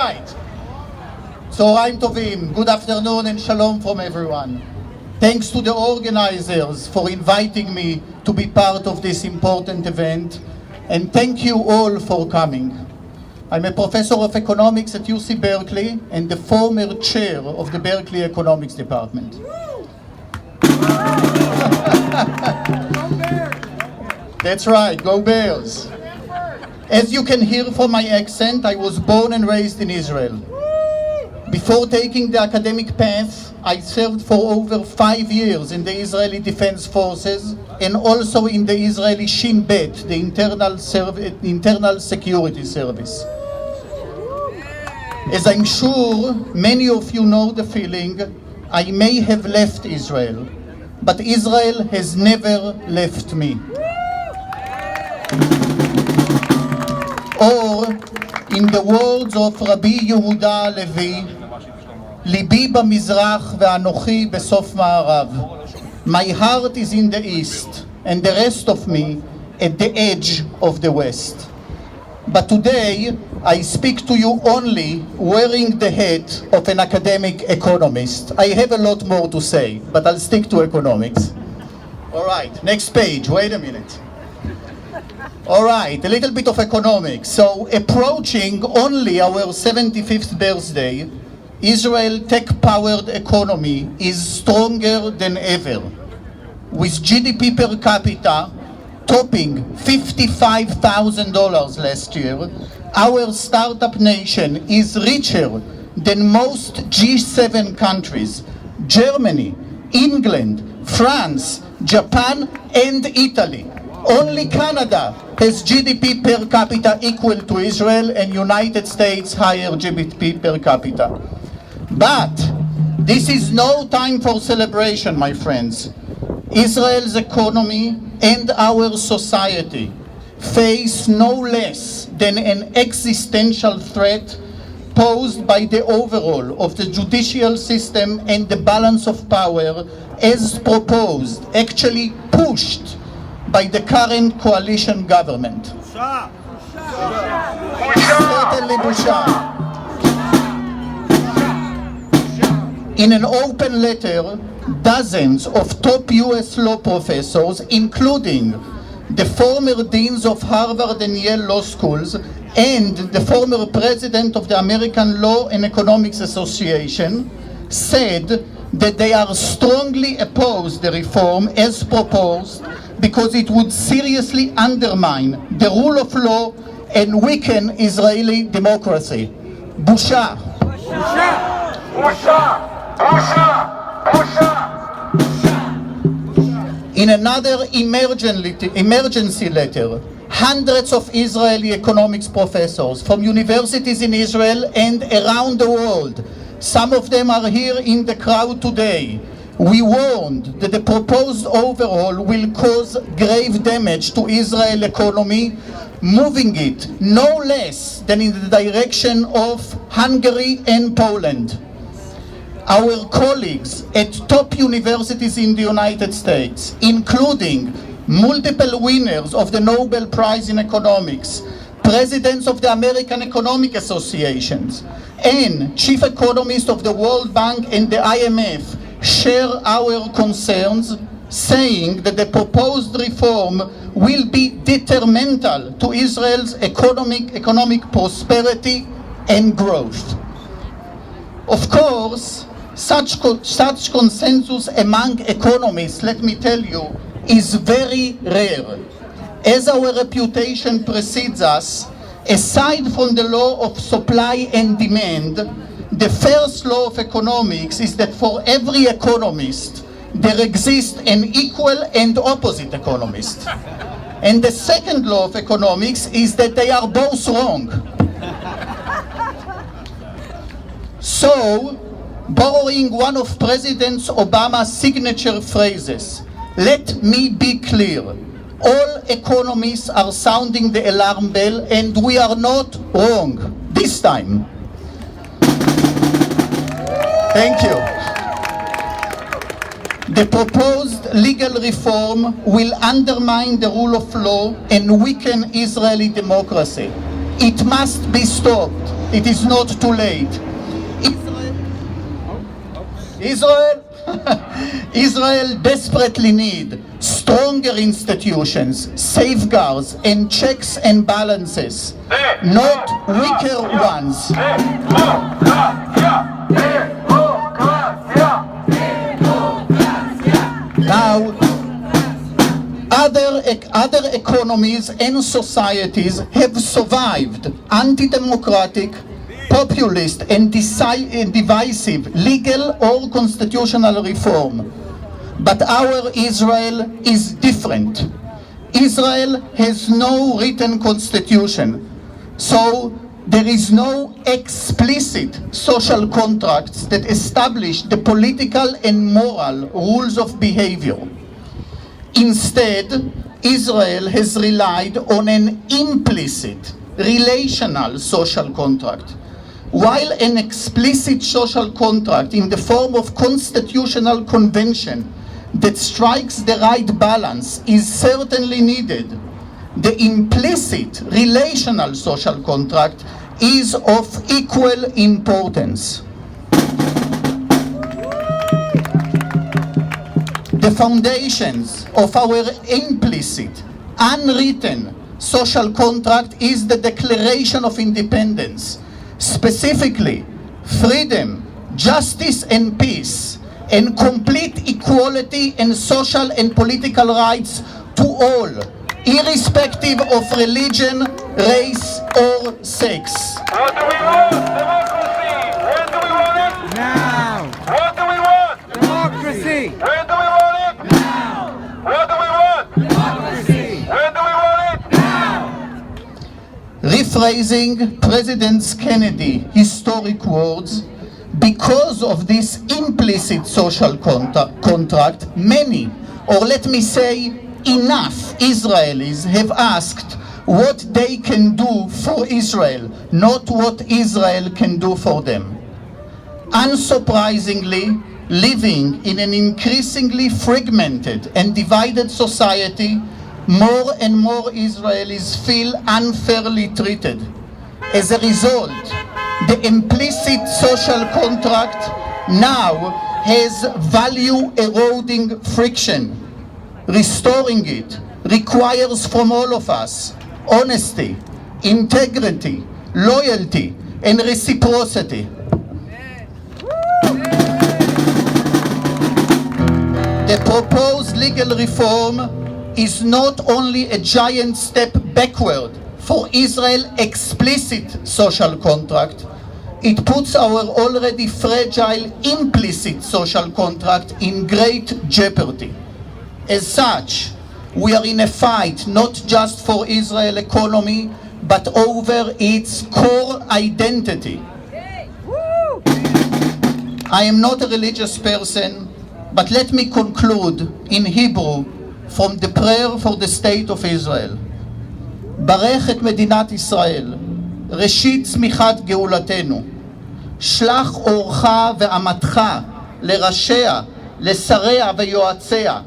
right. Tzoraim Tovim, good afternoon and shalom from everyone. Thanks to the organizers for inviting me to be part of this important event, and thank you all for coming. I'm a professor of economics at UC Berkeley and the former chair of the Berkley Economics Department. That's right, go Bears. As you can hear from my accent, I was born and raised in Israel. Before taking the academic path, I served for over 5 years in the Israeli Defense Forces and also in the Israeli Shin Bet, the internal security service. As I'm sure many of you know the feeling, I may have left Israel, but Israel has never left me. Or, in the words of Rabbi Yehuda Levi, ליבי במזרח ואנוכי בסוף מערב. My heart is in the east, and the rest of me at the edge of the west. But today, I speak to you only wearing the hat of an academic economist. I have a lot more to say, but I'll stick to economics. All right, next page, wait a minute. All right, a little bit of economics. So, approaching only our 75th birthday, Israel's tech-powered economy is stronger than ever, with GDP per capita topping $55,000 last year. Our startup nation is richer than most G7 countries: Germany, England, France, Japan, and Italy. Only Canada has GDP per capita equal to Israel, and United States higher GDP per capita. But this is no time for celebration, my friends. Israel's economy and our society face no less than an existential threat posed by the overhaul of the judicial system and the balance of power as proposed, actually pushed, by the current coalition government. Certainly Busha. In an open letter, dozens of top US law professors, including the former deans of Harvard and Yale law schools and the former president of the American Law and Economics Association, said that they are strongly opposed to the reform as proposed because it would seriously undermine the rule of law and weaken Israeli democracy. Busha. Busha. Busha. In another emergency letter, hundreds of Israeli economics professors from universities in Israel and around the world, some of them are here in the crowd today, we warned that the proposed overhaul will cause grave damage to Israel's economy, moving it no less than in the direction of Hungary and Poland. Our colleagues at top universities in the United States, including multiple winners of the Nobel Prize in Economics, presidents of the American Economic Associations, and chief economists of the World Bank and the IMF share our concerns, saying that the proposed reform will be detrimental to Israel's economic prosperity and growth. Of course, such consensus among economists, let me tell you, is very rare. As our reputation precedes us, aside from the law of supply and demand, the first law of economics is that for every economist, there exists an equal and opposite economist. And the second law of economics is that they are both wrong. So, borrowing one of President Obama's signature phrases, let me be clear, all economists are sounding the alarm bell and we are not wrong this time. Thank you. The proposed legal reform will undermine the rule of law and weaken Israeli democracy. It must be stopped. It is not too late. Israel Israel desperately needs stronger institutions, safeguards, and checks and balances, not weaker ones. Now, other economies and societies have survived anti-democratic, populist and divisive legal or constitutional reform. But our Israel is different. Israel has no written constitution, so there is no explicit social contracts that establish the political and moral rules of behavior. Instead, Israel has relied on an implicit, relational social contract, while an explicit social contract in the form of constitutional convention that strikes the right balance is certainly needed. The implicit relational social contract is of equal importance. The foundations of our implicit, unwritten social contract is the Declaration of Independence, specifically freedom, justice and peace, and complete equality and social and political rights to all, irrespective of religion, race, or sex. What do we want? Democracy! When do we want it? Now! What do we want? Democracy! When do we want it? Now! What do we want? Democracy! When do we want it? Now! Rephrasing President Kennedy's historic words, because of this implicit social contract, many, or let me say enough, Israelis have asked what they can do for Israel, not what Israel can do for them. Unsurprisingly, living in an increasingly fragmented and divided society, more and more Israelis feel unfairly treated. As a result, the implicit social contract now has value-eroding friction. Restoring it requires from all of us honesty, integrity, loyalty, and reciprocity. The proposed legal reform is not only a giant step backward for Israel's explicit social contract, it puts our already fragile implicit social contract in great jeopardy. As such, we are in a fight not just for Israel's economy, but over its core identity. I am not a religious person, but let me conclude in Hebrew from the prayer for the state of Israel. ברך את מדינת ישראל, ראשית צמיחת גאולתנו. שלח אורך ואמתך לראשיה, לשריה ויועציה,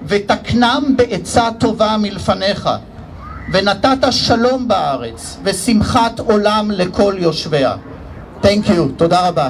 ותקנם בעצה טובה מלפניך. ונתת שלום בארץ, ושמחת עולם לכל יושביה. Thank you. תודה רבה.